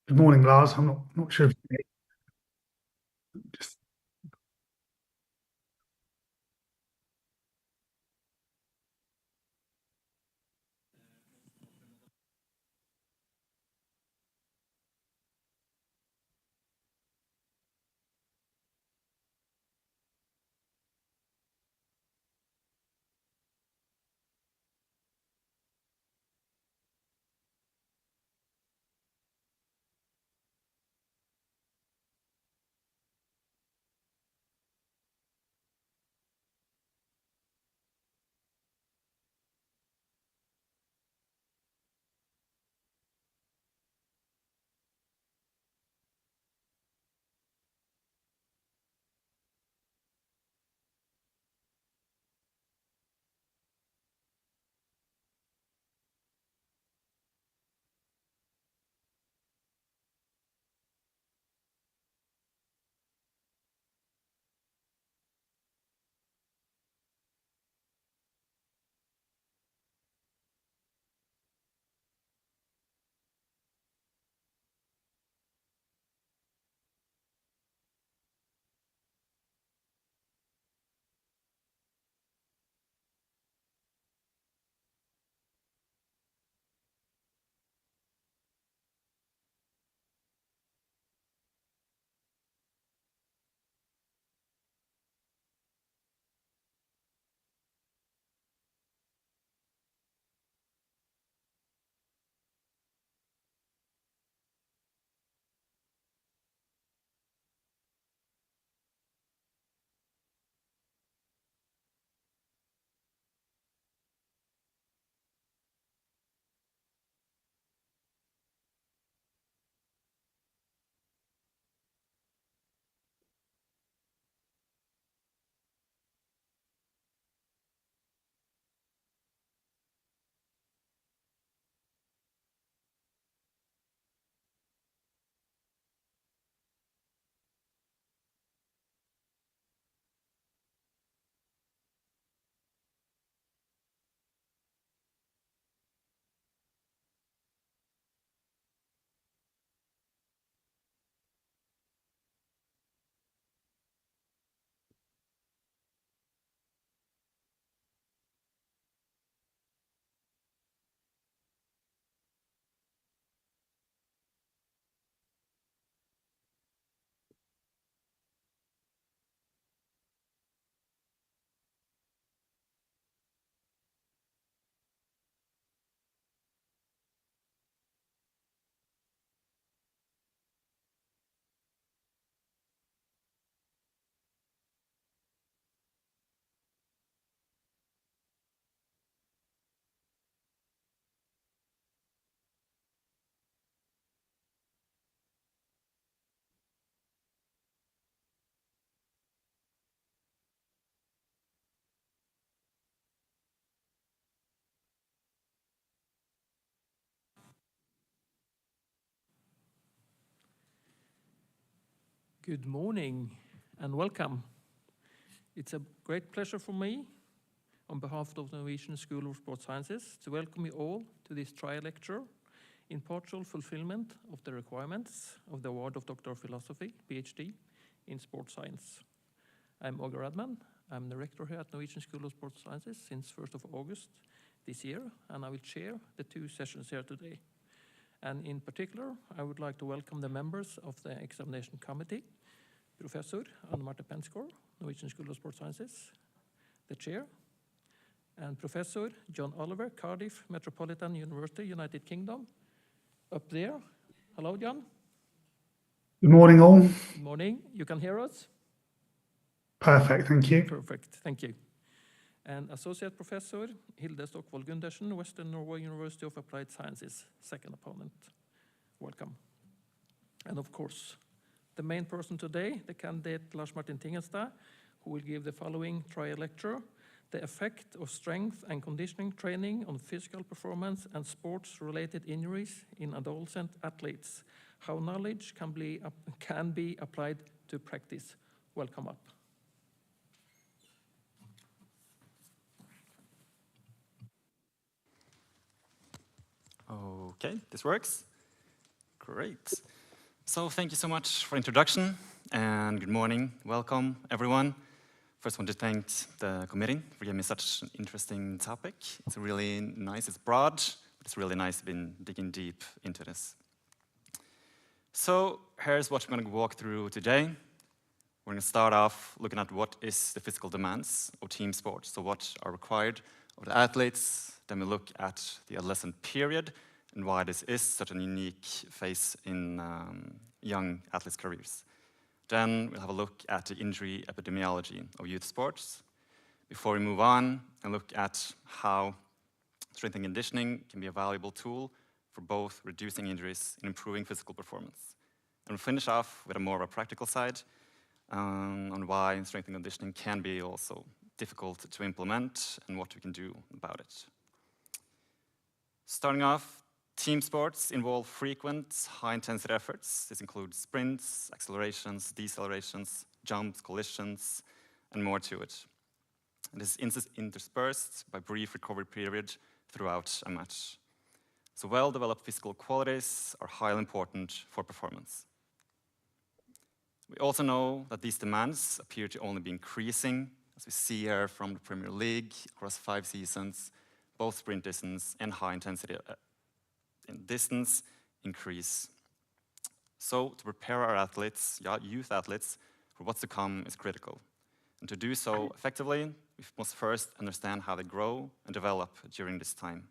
Good morning, Lars. I'm not sure if you just Good morning and welcome. It's a great pleasure for me, on behalf of the Norwegian School of Sports Sciences, to welcome you all to this trial lecture in partial fulfillment of the requirements of the award of Doctor of Philosophy, PhD, in Sports Science. I'm Åge Radman. I'm the rector here at Norwegian School of Sports Sciences since 1st of August this year, and I will chair the two sessions here today. And in particular, I would like to welcome the members of the examination committee, Professor Anne Marte Pensgaard, Norwegian School of Sports Sciences, the chair, and Professor John Oliver, Cardiff Metropolitan University, United Kingdom, up there. Hello, John. good morning, all. Good morning. You can hear us? Perfect, thank you. Perfect, thank you. And Associate Professor Hilde Stokvold Gundersen, Western Norway University of Applied Sciences, second opponent. Welcome. And of course, the main person today, the candidate Lars Martin Tingelstad, who will give the following trial lecture: the effect of strength and conditioning training on physical performance and sports-related injuries in adolescent athletes. How knowledge can be applied to practice. Welcome up. Okay, this works. Great. So thank you so much for introduction, and good morning. Welcome, everyone. First, I want to thank the committee for giving me such an interesting topic. It's really nice, it's broad, but it's really nice been digging deep into this. So here's what we're going to walk through today. We're going to start off looking at what is the physical demands of team sports, so what are required of the athletes. Then we look at the adolescent period and why this is such a unique phase in young athletes' careers. Then we'll have a look at the injury epidemiology of youth sports before we move on and look at how strength and conditioning can be a valuable tool for both reducing injuries and improving physical performance. And we'll finish off with a more of a practical side on why strength and conditioning can be also difficult to implement and what we can do about it. Starting off, team sports involve frequent, high-intensity efforts. This includes sprints, accelerations, decelerations, jumps, collisions, and more to it. This is interspersed by brief recovery period throughout a match. So well-developed physical qualities are highly important for performance. We also know that these demands appear to only be increasing, as we see here from the Premier League across 5 seasons, both sprint distance and high-intensity in distance increase. So to prepare our athletes, youth athletes, for what's to come is critical. And to do so effectively, we must first understand how they grow and develop during this time.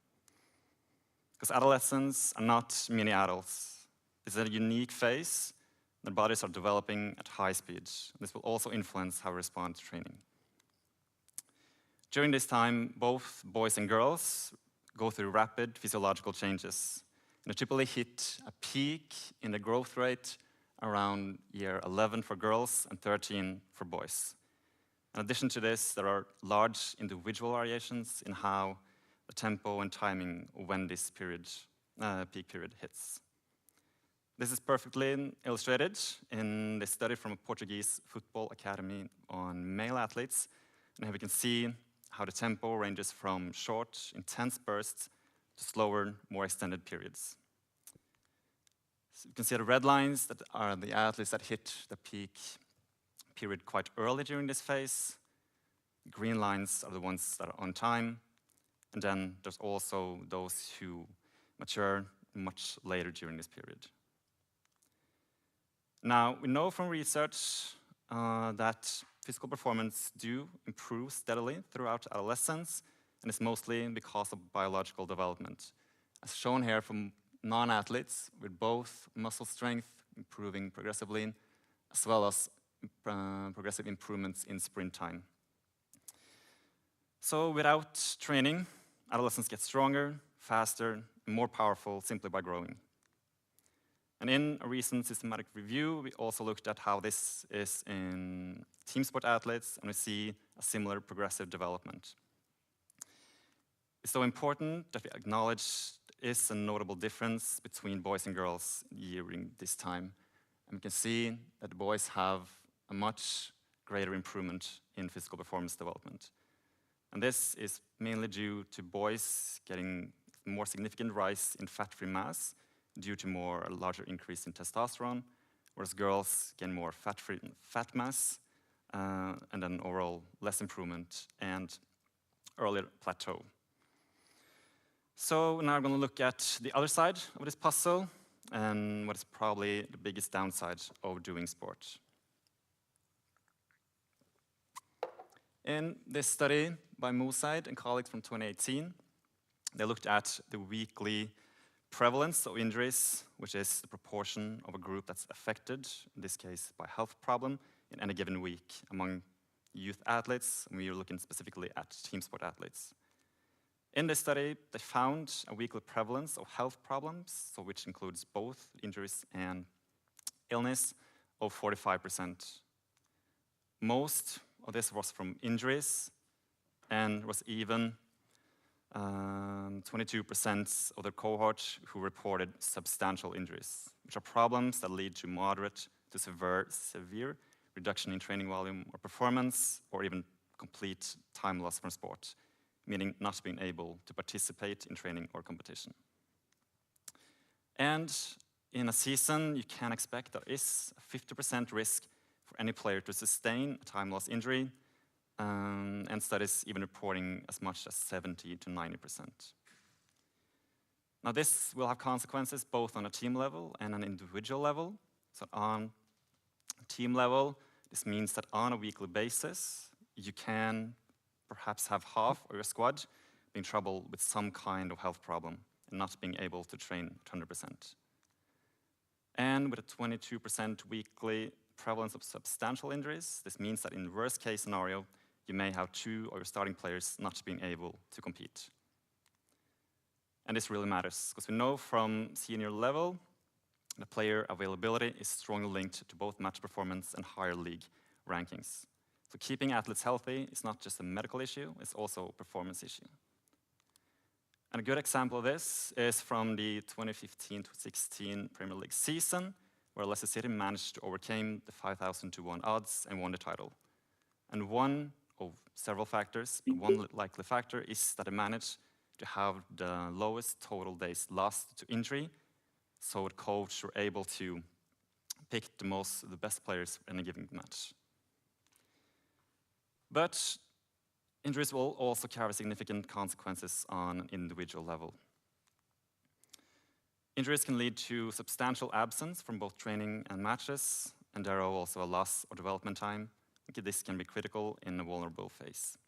Because adolescents are not mini adults. It's a unique phase. Their bodies are developing at high speed. This will also influence how we respond to training. During this time, both boys and girls go through rapid physiological changes. And they typically hit a peak in the growth rate around year 11 for girls and 13 for boys. In addition to this, there are large individual variations in how the tempo and timing of when this peak period hits. This is perfectly illustrated in this study from a Portuguese football academy on male athletes. And here we can see how the tempo ranges from short, intense bursts to slower, more extended periods. So you can see the red lines that are the athletes that hit the peak period quite early during this phase. Green lines are the ones that are on time. And then there's also those who mature much later during this period. Now, we know from research that physical performance do improve steadily throughout adolescence, and it's mostly because of biological development. As shown here from non-athletes, with both muscle strength improving progressively, as well as progressive improvements in sprint time. So without training, adolescents get stronger, faster, and more powerful simply by growing. And in a recent systematic review, we also looked at how this is in team sport athletes, and we see a similar progressive development. It's so important that we acknowledge there is a notable difference between boys and girls during this time. And we can see that the boys have a much greater improvement in physical performance development. And this is mainly due to boys getting more significant rise in fat-free mass due to a larger increase in testosterone, whereas girls gain more fat-free fat mass, and then overall less improvement and earlier plateau. So now I'm going to look at the other side of this puzzle and what is probably the biggest downside of doing sport. In this study by Mooside and colleagues from 2018, they looked at the weekly prevalence of injuries, which is the proportion of a group that's affected, in this case by health problem, in any given week among youth athletes, and we are looking specifically at team sport athletes. In this study, they found a weekly prevalence of health problems, so which includes both injuries and illness, of 45%. Most of this was from injuries, and was even 22% of the cohort who reported substantial injuries, which are problems that lead to moderate to severe reduction in training volume or performance, or even complete time loss from sport, meaning not being able to participate in training or competition. And in a season, you can expect there is a 50% risk for any player to sustain a time loss injury, and studies even reporting as much as 70 to 90%. Now this will have consequences both on a team level and an individual level. So on a team level, this means that on a weekly basis, you can perhaps have half of your squad be in trouble with some kind of health problem and not being able to train 100%. And with a 22% weekly prevalence of substantial injuries, this means that in the worst case scenario, you may have 2 of your starting players not being able to compete. And this really matters, because we know from senior level, the player availability is strongly linked to both match performance and higher league rankings. So keeping athletes healthy is not just a medical issue, it's also a performance issue. And a good example of this is from the 2015-16 Premier League season, where Leicester City managed to overcome the 5,000 to 1 odds and won the title. And one of several factors, but one likely factor is that they managed to have the lowest total days lost to injury, so the coach were able to pick the best players in a given match. But injuries will also carry significant consequences on an individual level. Injuries can lead to substantial absence from both training and matches, and there are also a loss of development time. This can be critical in a vulnerable phase.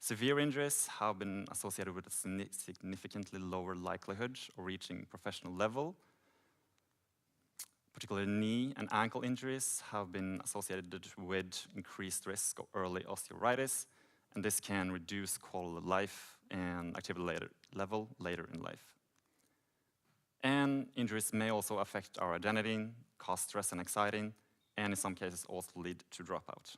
Severe injuries have been associated with a significantly lower likelihood of reaching professional level. Particularly knee and ankle injuries have been associated with increased risk of early osteoarthritis, and this can reduce quality of life and activity level later in life. And injuries may also affect our identity, cause stress and anxiety, and in some cases also lead to dropout.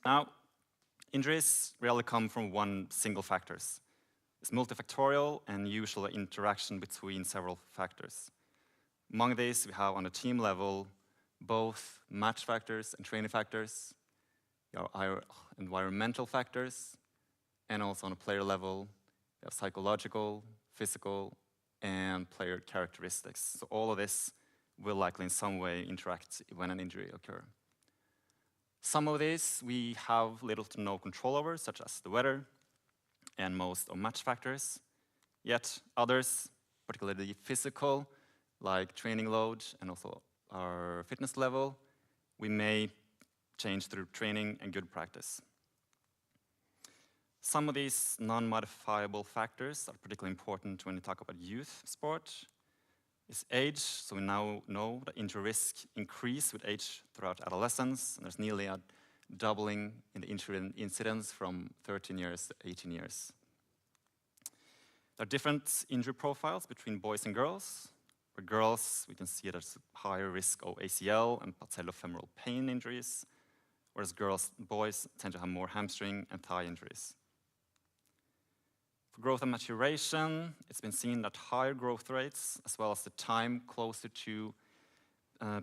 Now, injuries rarely come from one single factor. It's multifactorial and usually interaction between several factors. Among these, we have on a team level both match factors and training factors, our environmental factors, and also on a player level, we have psychological, physical, and player characteristics. So all of this will likely in some way interact when an injury occurs. Some of these we have little to no control over, such as the weather and most of match factors. Yet others, particularly physical, like training load and also our fitness level, we may change through training and good practice. Some of these non-modifiable factors are particularly important when we talk about youth sport. Is age, so we now know that injury risk increase with age throughout adolescence, and there's nearly a doubling in the injury incidence from 13 years to 18 years. There are different injury profiles between boys and girls. For girls, we can see there's a higher risk of ACL and patellofemoral pain injuries, whereas boys tend to have more hamstring and thigh injuries. For growth and maturation, it's been seen that higher growth rates, as well as the time closer to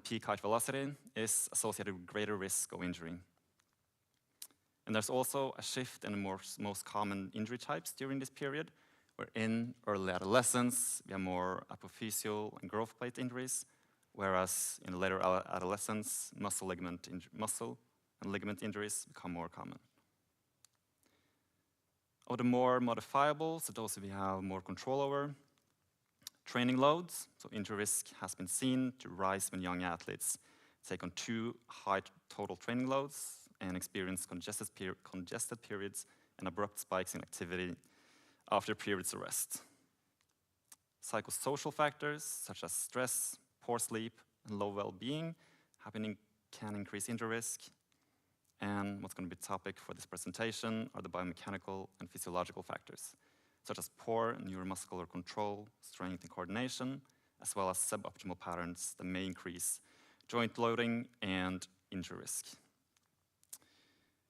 peak height velocity, is associated with greater risk of injury. And there's also a shift in the most common injury types during this period, where in early adolescence, we have more apophyseal and growth plate injuries, whereas in later adolescence, muscle and ligament injuries become more common. Of the more modifiable, so those we have more control over, training loads, so injury risk has been seen to rise when young athletes take on too high total training loads and experience congested periods and abrupt spikes in activity after periods of rest. Psychosocial factors such as stress, poor sleep, and low well-being can increase injury risk. And what's going to be the topic for this presentation are the biomechanical and physiological factors, such as poor neuromuscular control, strength and coordination, as well as suboptimal patterns that may increase joint loading and injury risk.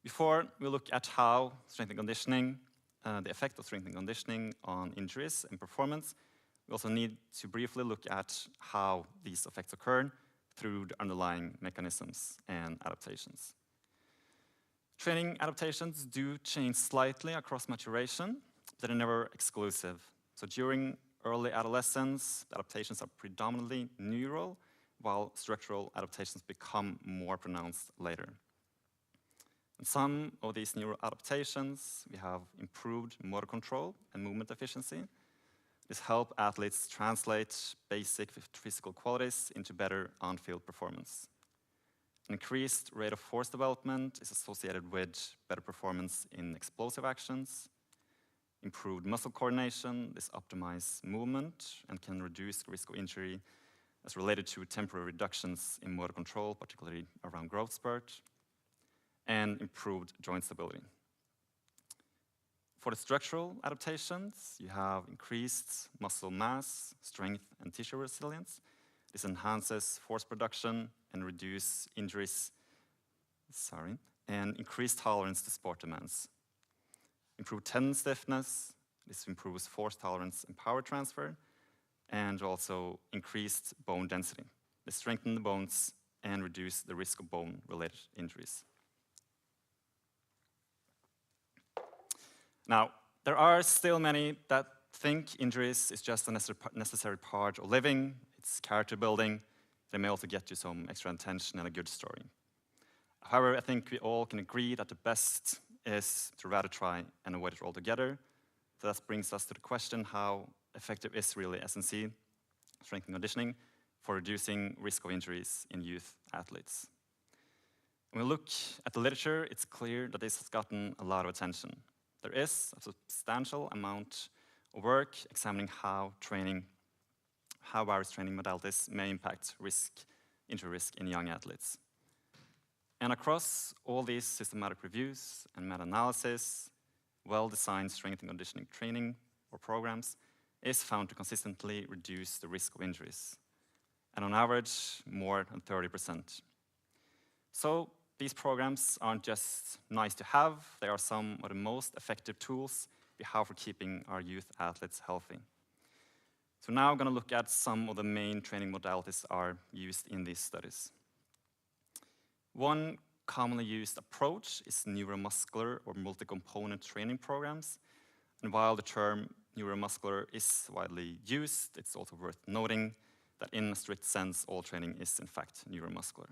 Before we look at how strength and conditioning, the effect of strength and conditioning on injuries and performance, we also need to briefly look at how these effects occur through the underlying mechanisms and adaptations. Training adaptations do change slightly across maturation, but they're never exclusive. So during early adolescence, the adaptations are predominantly neural, while structural adaptations become more pronounced later. In some of these neural adaptations, we have improved motor control and movement efficiency. This helps athletes translate basic physical qualities into better on-field performance. An increased rate of force development is associated with better performance in explosive actions. Improved muscle coordination, this optimizes movement and can reduce the risk of injury as related to temporary reductions in motor control, particularly around growth spurt, and improved joint stability. For the structural adaptations, you have increased muscle mass, strength, and tissue resilience. This enhances force production and reduces injuries, and increased tolerance to sport demands. Improved tendon stiffness, this improves force tolerance and power transfer, and also increased bone density. They strengthen the bones and reduce the risk of bone-related injuries. Now, there are still many that think injuries is just a necessary part of living. It's character building. They may also get you some extra attention and a good story. However, I think we all can agree that the best is to rather try and avoid it altogether. So that brings us to the question, how effective is really S&C, strength and conditioning, for reducing risk of injuries in youth athletes? When we look at the literature, it's clear that this has gotten a lot of attention. There is a substantial amount of work examining how various training modalities may impact injury risk in young athletes. And across all these systematic reviews and meta-analysis, well-designed strength and conditioning training or programs is found to consistently reduce the risk of injuries, and on average, more than 30%. So these programs aren't just nice to have, they are some of the most effective tools we have for keeping our youth athletes healthy. So now I'm going to look at some of the main training modalities are used in these studies. One commonly used approach is neuromuscular or multi-component training programs. And while the term neuromuscular is widely used, it's also worth noting that in a strict sense, all training is in fact neuromuscular.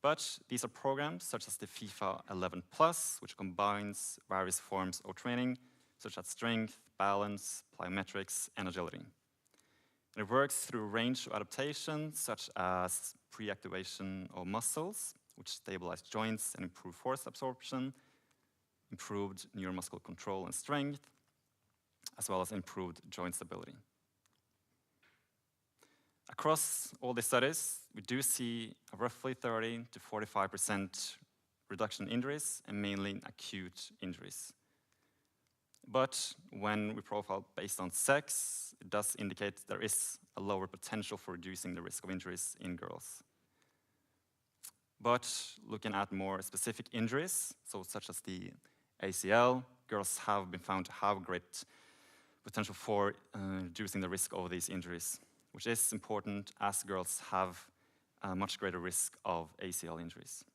But these are programs such as the FIFA 11 Plus, which combines various forms of training, such as strength, balance, plyometrics, and agility. And it works through a range of adaptations, such as pre-activation of muscles, which stabilize joints and improve force absorption, improved neuromuscular control and strength, as well as improved joint stability. Across all these studies, we do see a roughly 30 to 45% reduction in injuries, and mainly in acute injuries. But when we profile based on sex, it does indicate there is a lower potential for reducing the risk of injuries in girls. But looking at more specific injuries, so such as the ACL, girls have been found to have great potential for reducing the risk of these injuries, which is important as girls have a much greater risk of ACL injuries.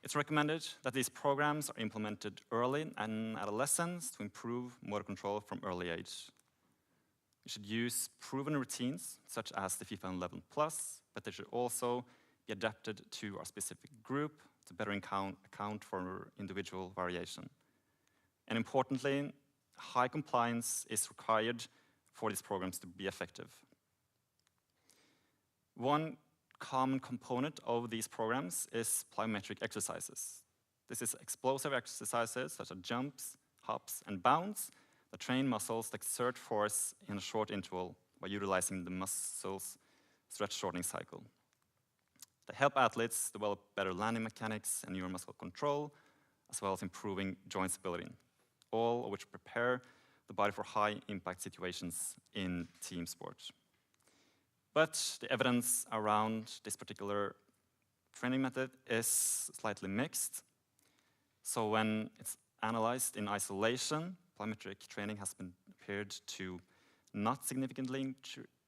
It's recommended that these programs are implemented early in adolescence to improve motor control from early age. You should use proven routines, such as the FIFA 11 Plus, but they should also be adapted to our specific group to better account for individual variation. And importantly, high compliance is required for these programs to be effective. One common component of these programs is plyometric exercises. This is explosive exercises such as jumps, hops, and bounds that train muscles that exert force in a short interval by utilizing the muscle's stretch shortening cycle. They help athletes develop better landing mechanics and neuromuscular control, as well as improving joint stability, all of which prepare the body for high-impact situations in team sports. But the evidence around this particular training method is slightly mixed. So when it's analyzed in isolation, plyometric training has been appeared to not significantly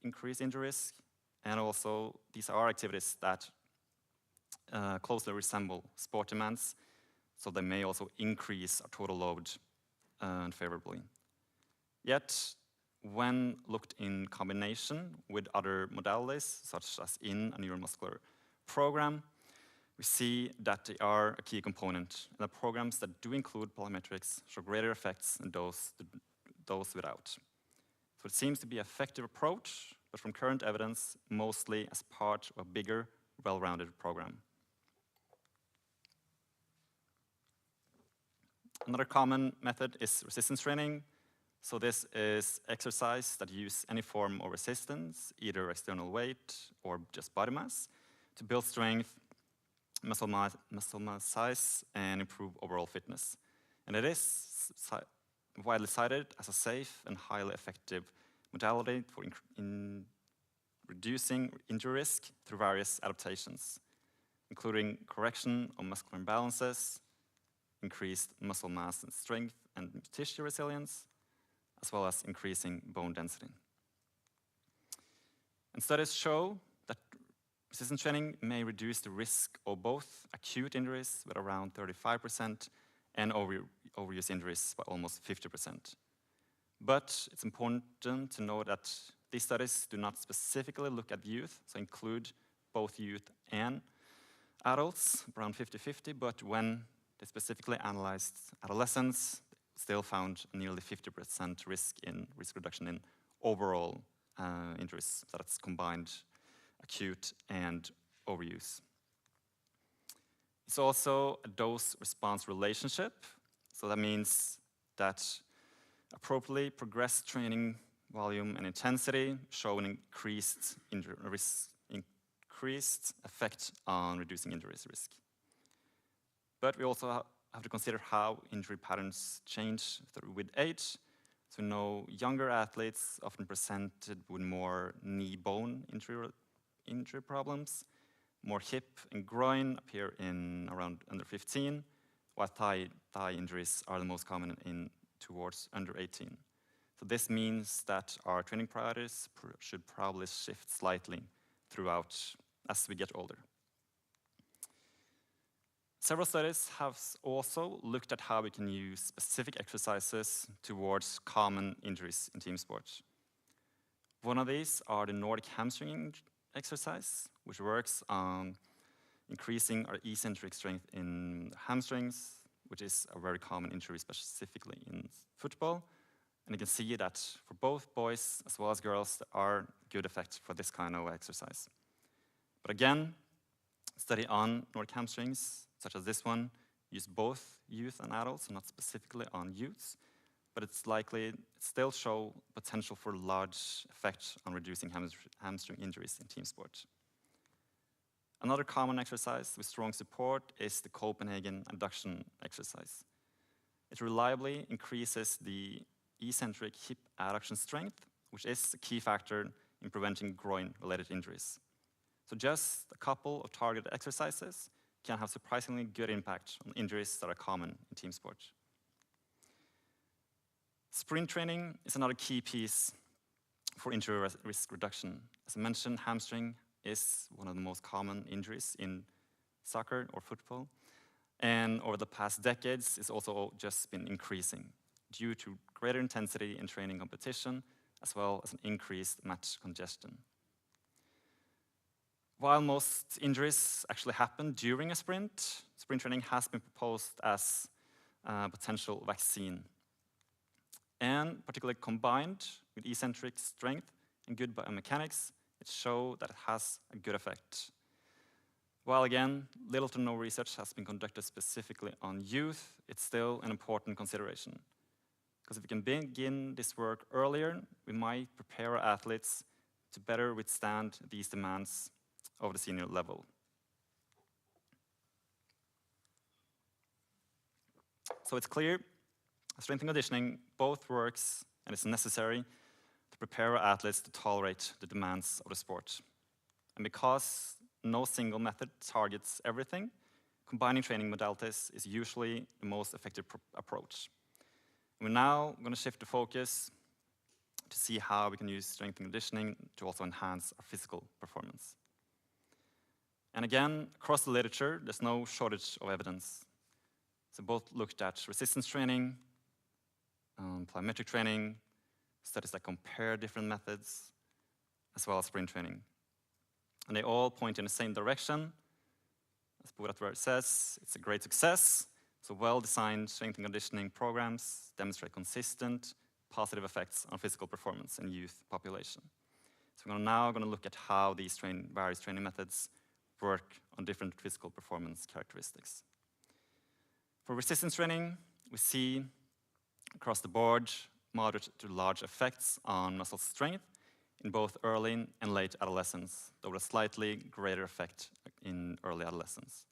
increase injury risk, and also these are activities that closely resemble sport demands, so they may also increase our total load unfavorably. Yet, when looked in combination with other modalities, such as in a neuromuscular program, we see that they are a key component, and the programs that do include plyometrics show greater effects than those without. So it seems to be an effective approach, but from current evidence, mostly as part of a bigger, well-rounded program. Another common method is resistance training. So this is exercise that use any form of resistance, either external weight or just body mass, to build strength, muscle mass size, and improve overall fitness. And it is widely cited as a safe and highly effective modality for reducing injury risk through various adaptations, including correction of muscular imbalances, increased muscle mass and strength and tissue resilience, as well as increasing bone density. And studies show that resistance training may reduce the risk of both acute injuries with around 35% and overuse injuries by almost 50%. But it's important to know that these studies do not specifically look at youth, so include both youth and adults, around 50-50, but when they specifically analyzed adolescents, still found nearly 50% risk reduction in overall injuries. So that's combined acute and overuse. It's also a dose-response relationship. So that means that appropriately progressed training volume and intensity show an increased effect on reducing injuries risk. But we also have to consider how injury patterns change with age. So we know younger athletes often presented with more knee bone injury problems. More hip and groin appear in around under 15, while thigh injuries are the most common towards under 18. So this means that our training priorities should probably shift slightly throughout as we get older. Several studies have also looked at how we can use specific exercises towards common injuries in team sports. One of these are the Nordic hamstring exercise, which works on increasing our eccentric strength in hamstrings, which is a very common injury, specifically in football. And you can see that for both boys as well as girls, there are good effects for this kind of exercise. But again, study on Nordic hamstrings, such as this one, use both youth and adults, not specifically on youths, but it's likely it still show potential for large effect on reducing hamstring injuries in team sport. Another common exercise with strong support is the Copenhagen adduction exercise. It reliably increases the eccentric hip adduction strength, which is a key factor in preventing groin-related injuries. So just a couple of targeted exercises can have surprisingly good impact on injuries that are common in team sports. Sprint training is another key piece for injury risk reduction. As I mentioned, hamstring is one of the most common injuries in soccer or football. And over the past decades, it's also just been increasing due to greater intensity in training competition, as well as an increased match congestion. While most injuries actually happen during a sprint, sprint training has been proposed as a potential vaccine. And particularly combined with eccentric strength and good biomechanics, it shows that it has a good effect. While again, little to no research has been conducted specifically on youth, it's still an important consideration. Because if we can begin this work earlier, we might prepare our athletes to better withstand these demands of the senior level. So it's clear, strength and conditioning both works and is necessary to prepare our athletes to tolerate the demands of the sport. And because no single method targets everything, combining training modalities is usually the most effective approach. We're now going to shift the focus to see how we can use strength and conditioning to also enhance our physical performance. And again, across the literature, there's no shortage of evidence. So both looked at resistance training, plyometric training, studies that compare different methods, as well as sprint training. And they all point in the same direction. As Påvirkningen says, it's a great success. So well-designed strength and conditioning programs demonstrate consistent, positive effects on physical performance in youth population. So we're now going to look at how these various training methods work on different physical performance characteristics. For resistance training, we see across the board moderate to large effects on muscle strength in both early and late adolescence, though with a slightly greater effect in early adolescence.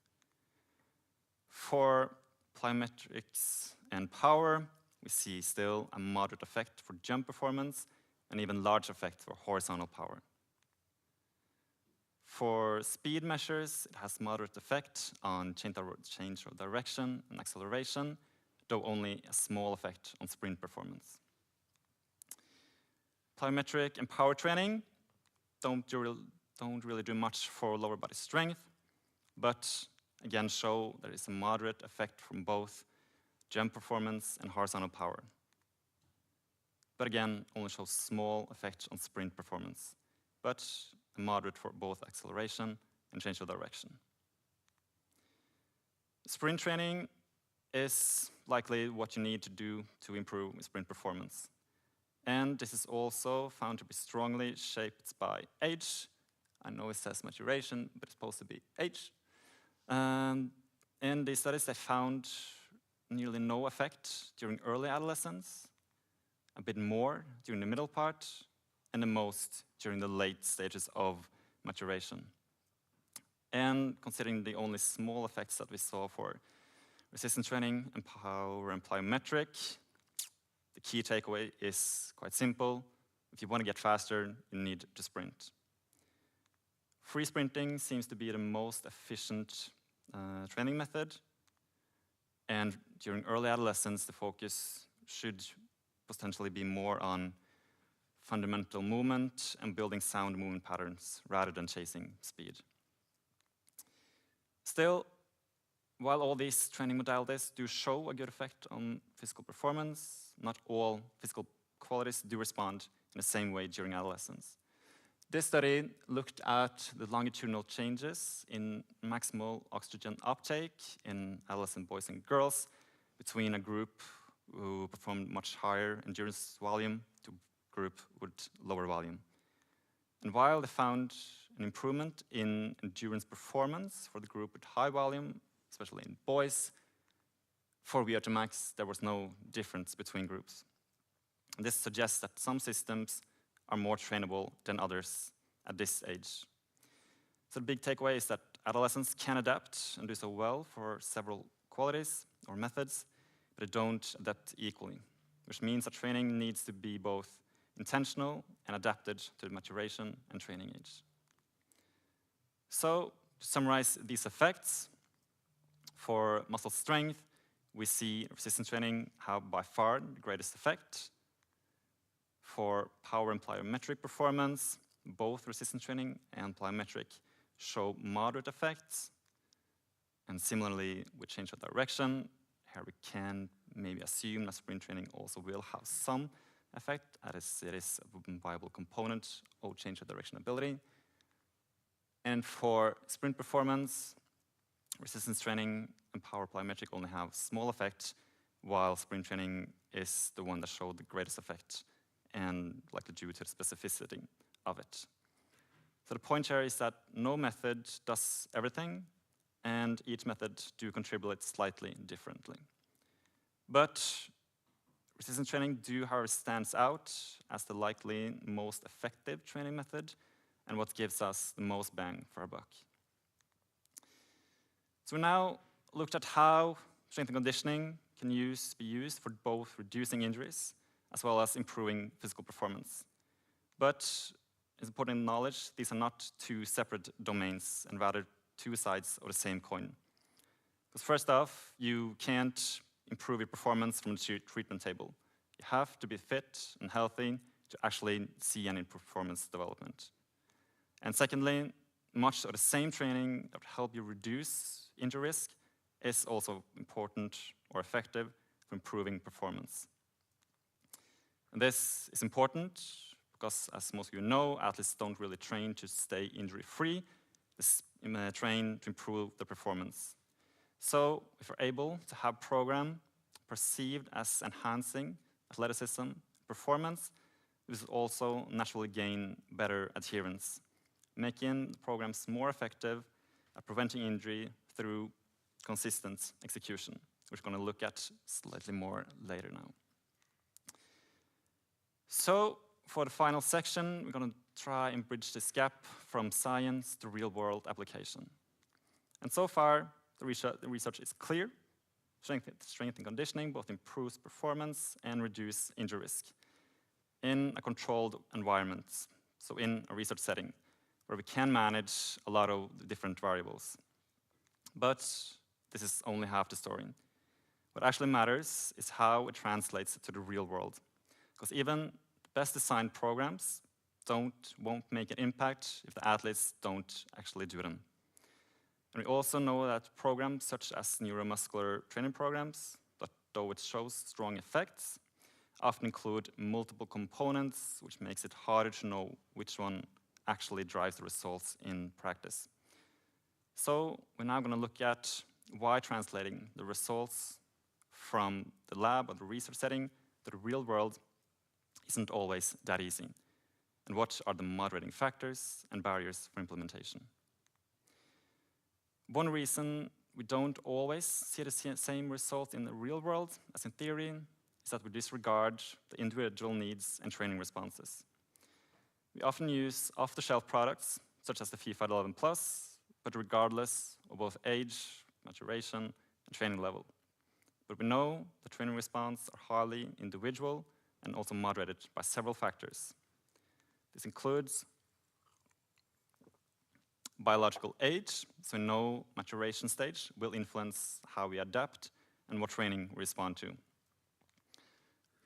For plyometrics and power, we see still a moderate effect for jump performance and even large effect for horizontal power. For speed measures, it has moderate effect on change of direction and acceleration, though only a small effect on sprint performance. Plyometric and power training don't really do much for lower body strength, but again show there is a moderate effect from both jump performance and horizontal power. But again, only shows small effect on sprint performance, but moderate for both acceleration and change of direction. Sprint training is likely what you need to do to improve sprint performance. And this is also found to be strongly shaped by age. I know it says maturation, but it's supposed to be age. In these studies, they found nearly no effect during early adolescence, a bit more during the middle part, and the most during the late stages of maturation. And considering the only small effects that we saw for resistance training and power and plyometric, the key takeaway is quite simple. If you want to get faster, you need to sprint. Free sprinting seems to be the most efficient training method. And during early adolescence, the focus should potentially be more on fundamental movement and building sound movement patterns rather than chasing speed. Still, while all these training modalities do show a good effect on physical performance, not all physical qualities do respond in the same way during adolescence. This study looked at the longitudinal changes in maximal oxygen uptake in adolescent boys and girls between a group who performed much higher endurance volume to a group with lower volume. And while they found an improvement in endurance performance for the group with high volume, especially in boys, for VO2 max, there was no difference between groups. And this suggests that some systems are more trainable than others at this age. So the big takeaway is that adolescents can adapt and do so well for several qualities or methods, but they don't adapt equally, which means that training needs to be both intentional and adapted to the maturation and training age. So to summarize these effects, for muscle strength, we see resistance training have by far the greatest effect. For power and plyometric performance, both resistance training and plyometric show moderate effects. And similarly, with change of direction, here we can maybe assume that sprint training also will have some effect, as it is a viable component of change of direction ability. And for sprint performance, resistance training and power plyometric only have small effect, while sprint training is the one that showed the greatest effect, and likely due to the specificity of it. So the point here is that no method does everything, and each method do contribute slightly differently. But resistance training however, stands out as the likely most effective training method, and what gives us the most bang for our buck. So we now looked at how strength and conditioning can be used for both reducing injuries as well as improving physical performance. But it's important knowledge, these are not two separate domains and rather two sides of the same coin. Because first off, you can't improve your performance from the treatment table. You have to be fit and healthy to actually see any performance development. And secondly, much of the same training that will help you reduce injury risk is also important or effective for improving performance. And this is important because, as most of you know, athletes don't really train to stay injury-free. They train to improve their performance. So if we're able to have program perceived as enhancing athleticism performance, this will also naturally gain better adherence, making the programs more effective at preventing injury through consistent execution, which we're going to look at slightly more later now. So for the final section, we're going to try and bridge this gap from science to real-world application. And so far, the research is clear. Strength and conditioning both improves performance and reduce injury risk in a controlled environment, so in a research setting, where we can manage a lot of different variables. But this is only half the story. What actually matters is how it translates to the real world, because even the best designed programs won't make an impact if the athletes don't actually do them. And we also know that programs such as neuromuscular training programs, that though it shows strong effects, often include multiple components, which makes it harder to know which one actually drives the results in practice. So we're now going to look at why translating the results from the lab or the research setting to the real world isn't always that easy, and what are the moderating factors and barriers for implementation. One reason we don't always see the same result in the real world as in theory is that we disregard the individual needs and training responses. We often use off-the-shelf products, such as the FIFA 11 Plus, but regardless of both age, maturation, and training level. But we know the training response are highly individual and also moderated by several factors. This includes biological age, so no maturation stage will influence how we adapt and what training we respond to.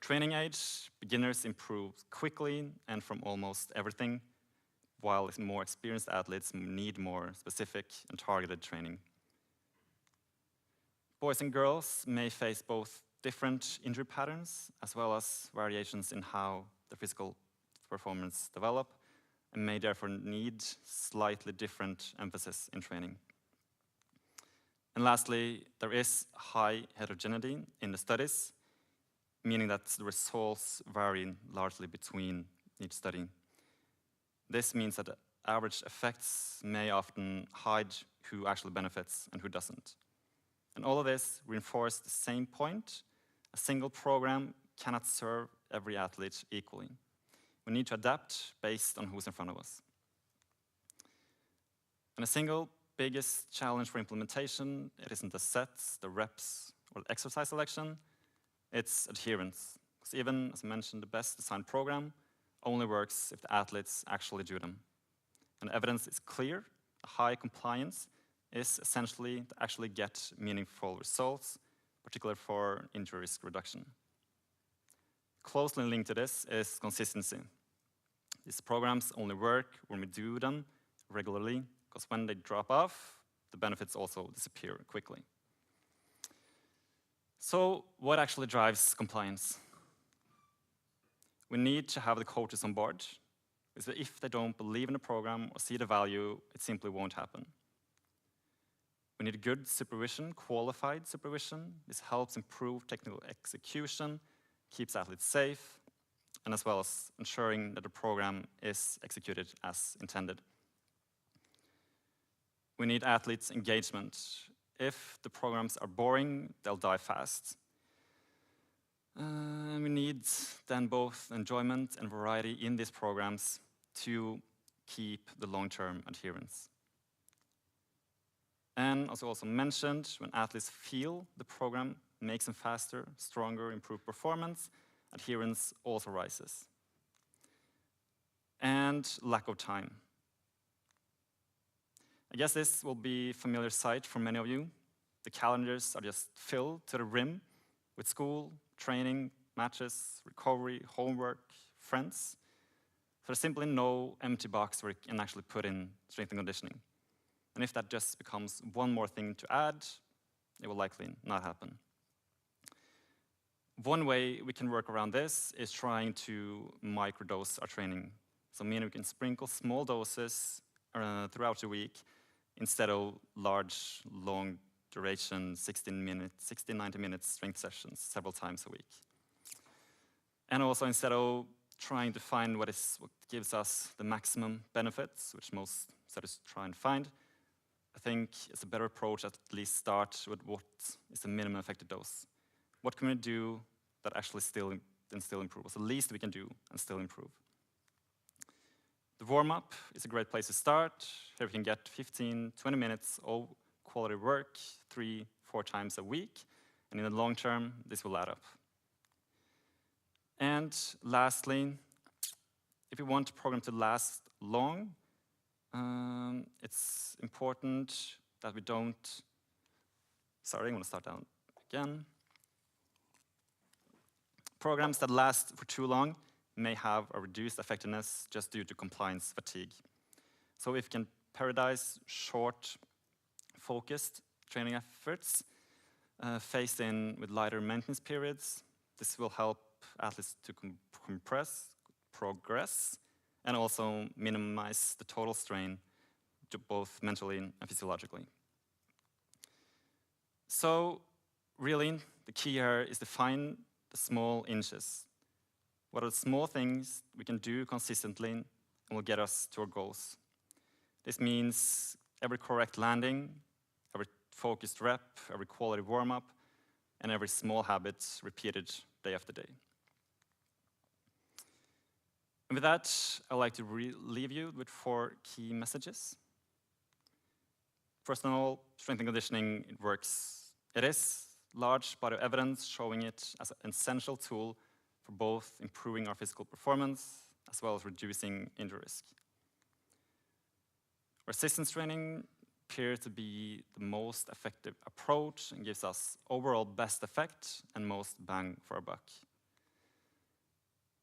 Training age, beginners improve quickly and from almost everything, while more experienced athletes need more specific and targeted training. Boys and girls may face both different injury patterns as well as variations in how the physical performance develop, and may therefore need slightly different emphasis in training. And lastly, there is high heterogeneity in the studies, meaning that the results vary largely between each study. This means that the average effects may often hide who actually benefits and who doesn't. And all of this reinforces the same point: a single program cannot serve every athlete equally. We need to adapt based on who's in front of us. And the single biggest challenge for implementation, it isn't the sets, the reps, or the exercise selection, it's adherence. Because even, as I mentioned, the best designed program only works if the athletes actually do them. And the evidence is clear. A high compliance is essentially to actually get meaningful results, particularly for injury risk reduction. Closely linked to this is consistency. These programs only work when we do them regularly, because when they drop off, the benefits also disappear quickly. So what actually drives compliance? We need to have the coaches on board, because if they don't believe in the program or see the value, it simply won't happen. We need good supervision, qualified supervision. This helps improve technical execution, keeps athletes safe, and as well as ensuring that the program is executed as intended. We need athletes' engagement. If the programs are boring, they'll die fast. We need then both enjoyment and variety in these programs to keep the long-term adherence. And as I also mentioned, when athletes feel the program makes them faster, stronger, improved performance, adherence also rises. And lack of time. I guess this will be a familiar sight for many of you. The calendars are just filled to the rim with school, training, matches, recovery, homework, friends. So there's simply no empty box where you can actually put in strength and conditioning. And if that just becomes one more thing to add, it will likely not happen. One way we can work around this is trying to microdose our training. So meaning we can sprinkle small doses throughout the week instead of large, long duration, 90 minute strength sessions several times a week. And also instead of trying to find what gives us the maximum benefits, which most studies try and find, I think it's a better approach at least start with what is the minimum effective dose. What can we do that actually still improve? What's the least we can do and still improve? The warm-up is a great place to start. Here we can get 15, 20 minutes of quality work 3-4 times a week. And in the long term, this will add up. And lastly, if we want a program to last long, it's important that we don't... Sorry, I'm going to start down again. Programs that last for too long may have a reduced effectiveness just due to compliance fatigue. So if we can periodize short, focused training efforts phased in with lighter maintenance periods, this will help athletes to progress, and also minimize the total strain to both mentally and physiologically. So really, the key here is to find the small inches. What are the small things we can do consistently and will get us to our goals? This means every correct landing, every focused rep, every quality warm-up, and every small habit repeated day after day. And with that, I'd like to leave you with 4 key messages. First of all, strength and conditioning, it works. It is large body of evidence showing it as an essential tool for both improving our physical performance as well as reducing injury risk. Resistance training appears to be the most effective approach and gives us overall best effect and most bang for our buck.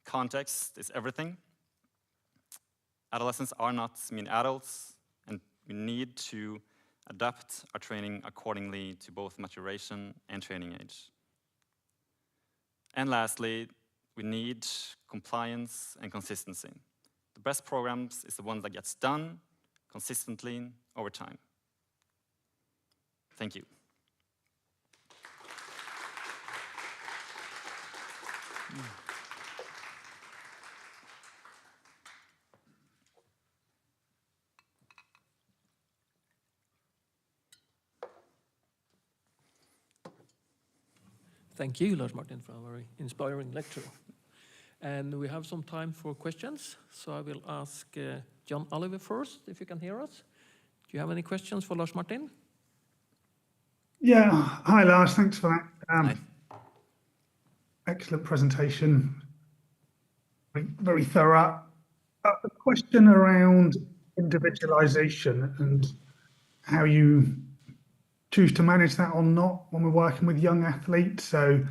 Context is everything. Adolescents are not mean adults, and we need to adapt our training accordingly to both maturation and training age. And lastly, we need compliance and consistency. The best programs is the one that gets done consistently over time. Thank you. Thank you, Lars Martin, for a very inspiring lecture. And we have some time for questions, so I will ask John Oliver first, if you can hear us. Do you have any questions for Lars Martin? Yeah, hi Lars, thanks for that. Hi. Excellent presentation, very thorough. A question around individualization and how you choose to manage that or not when we're working with young athletes. So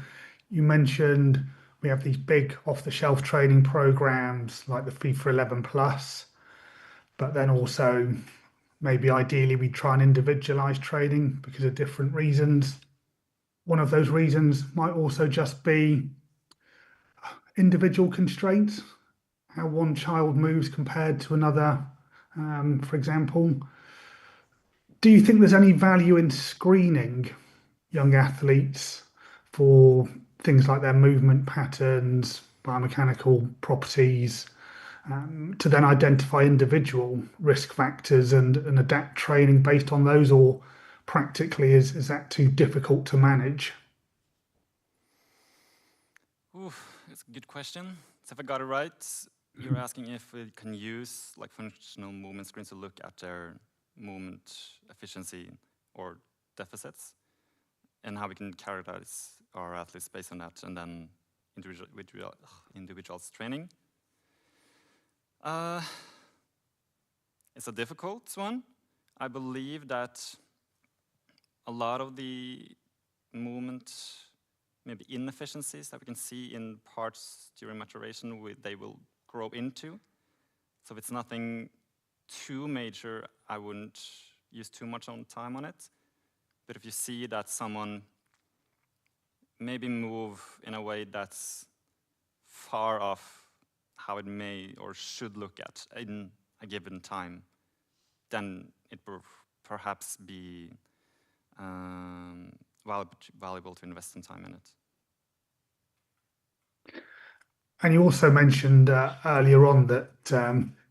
you mentioned we have these big off-the-shelf training programs like the FIFA 11 Plus, but then also maybe ideally we try and individualize training because of different reasons. One of those reasons might also just be individual constraints, how one child moves compared to another, for example. Do you think there's any value in screening young athletes for things like their movement patterns, biomechanical properties, to then identify individual risk factors and adapt training based on those, or practically is that too difficult to manage? It's a good question. So if I got it right, you're asking if we can use like functional movement screens to look at their movement efficiency or deficits, and how we can characterize our athletes based on that, and then individuals training. It's a difficult one. I believe that a lot of the movement, maybe inefficiencies that we can see in parts during maturation, they will grow into. So if it's nothing too major, I wouldn't use too much time on it. But if you see that someone maybe move in a way that's far off how it may or should look at in a given time, then it will perhaps be valuable to invest some time in it. And you also mentioned earlier on that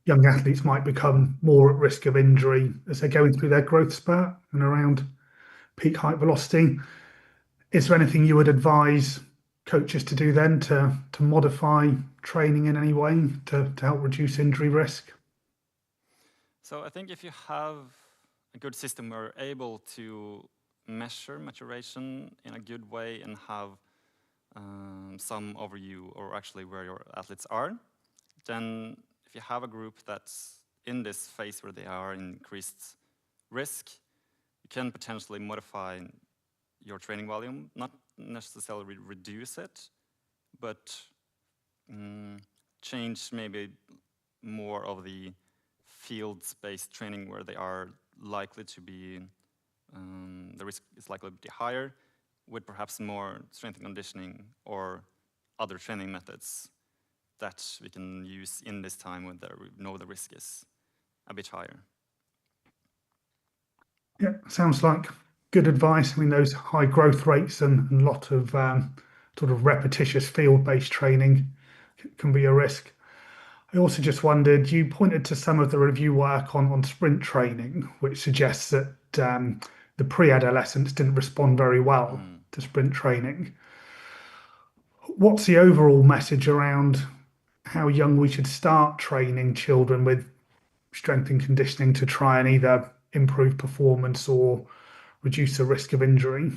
young athletes might become more at risk of injury as they're going through their growth spurt and around peak height velocity. Is there anything you would advise coaches to do then to modify training in any way to help reduce injury risk? So I think if you have a good system where you're able to measure maturation in a good way and have some overview or actually where your athletes are, then if you have a group that's in this phase where they are increased risk, you can potentially modify your training volume, not necessarily reduce it, but change maybe more of the field-based training where they are likely to be, the risk is likely to be higher, with perhaps more strength and conditioning or other training methods that we can use in this time when we know the risk is a bit higher. Yeah, sounds like good advice. I mean, those high growth rates and a lot of sort of repetitious field-based training can be a risk. I also just wondered, you pointed to some of the review work on sprint training, which suggests that the pre-adolescents didn't respond very well to sprint training. What's the overall message around how young we should start training children with strength and conditioning to try and either improve performance or reduce the risk of injury?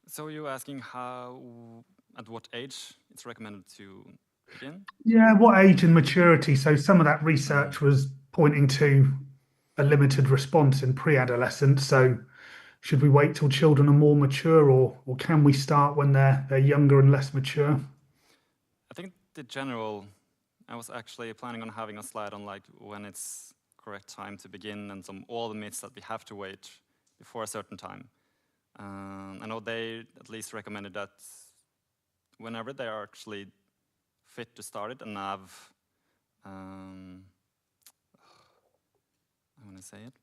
So you're asking at what age it's recommended to begin? Yeah, what age and maturity? So some of that research was pointing to a limited response in pre-adolescence. So should we wait till children are more mature, or can we start when they're younger and less mature? I think I was actually planning on having a slide on like when it's correct time to begin and all the myths that we have to wait before a certain time. I know they at least recommended that whenever they are actually fit to start it and have, I want to say it,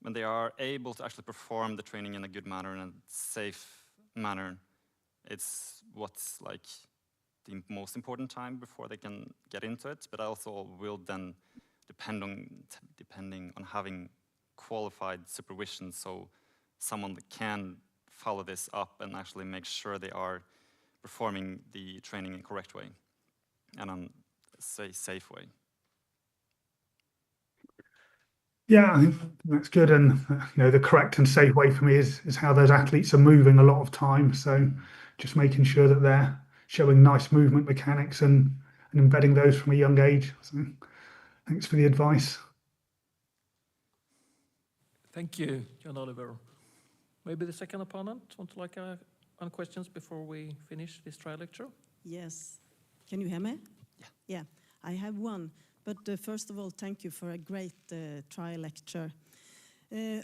when they are able to actually perform the training in a good manner and a safe manner, it's what's like the most important time before they can get into it, but also will then depending on having qualified supervision, so someone that can follow this up and actually make sure they are performing the training in a correct way and on a safe way. Yeah, I think that's good. And the correct and safe way for me is how those athletes are moving a lot of time. So just making sure that they're showing nice movement mechanics and embedding those from a young age. So thanks for the advice. Thank you, John Oliver. Maybe the second opponent want to on questions before we finish this trial lecture? Yes. Can you hear me? Yeah. I have one. But first of all, thank you for a great trial lecture.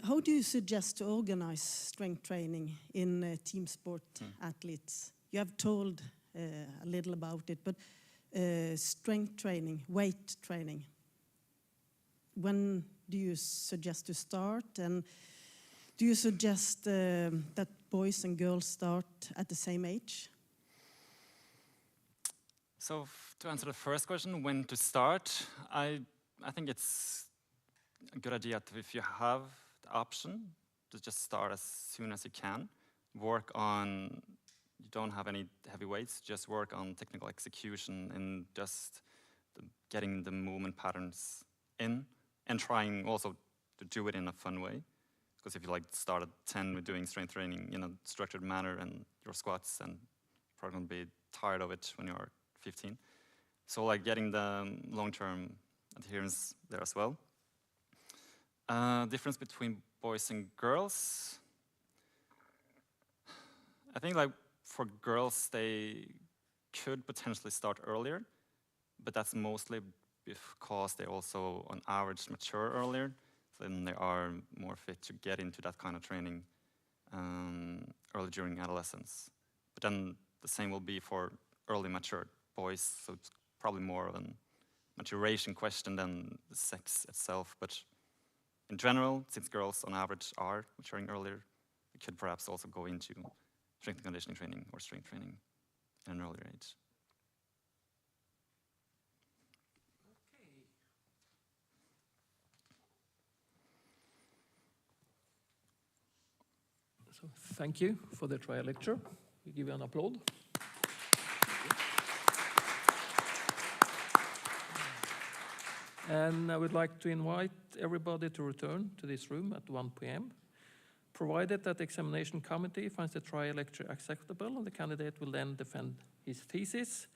How do you suggest to organize strength training in team sport athletes? You have told a little about it, but strength training, weight training, when do you suggest to start? And do you suggest that boys and girls start at the same age? So to answer the first question, when to start, I think it's a good idea if you have the option to just start as soon as you can. Work on, you don't have any heavy weights, just work on technical execution and just getting the movement patterns in and trying also to do it in a fun way. Because if you start at 10 with doing strength training in a structured manner and your squats, and you're probably going to be tired of it when you're 15. So getting the long-term adherence there as well. Difference between boys and girls. I think for girls, they could potentially start earlier, but that's mostly because they also on average mature earlier. then they are more fit to get into that kind of training early during adolescence. But then the same will be for early matured boys, so it's probably more of a maturation question than the sex itself. But in general, since girls on average are maturing earlier, we could perhaps also go into strength and conditioning training or strength training at an earlier age. So thank you for the trial lecture. We give you an applause. And I would like to invite everybody to return to this room at 1 p.m. Provided that the examination committee finds the trial lecture acceptable, and the candidate will then defend his thesis,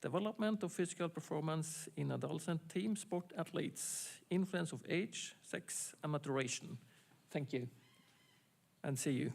development of physical performance in adolescent team sport athletes, influence of age, sex, and maturation. Thank you, and see you.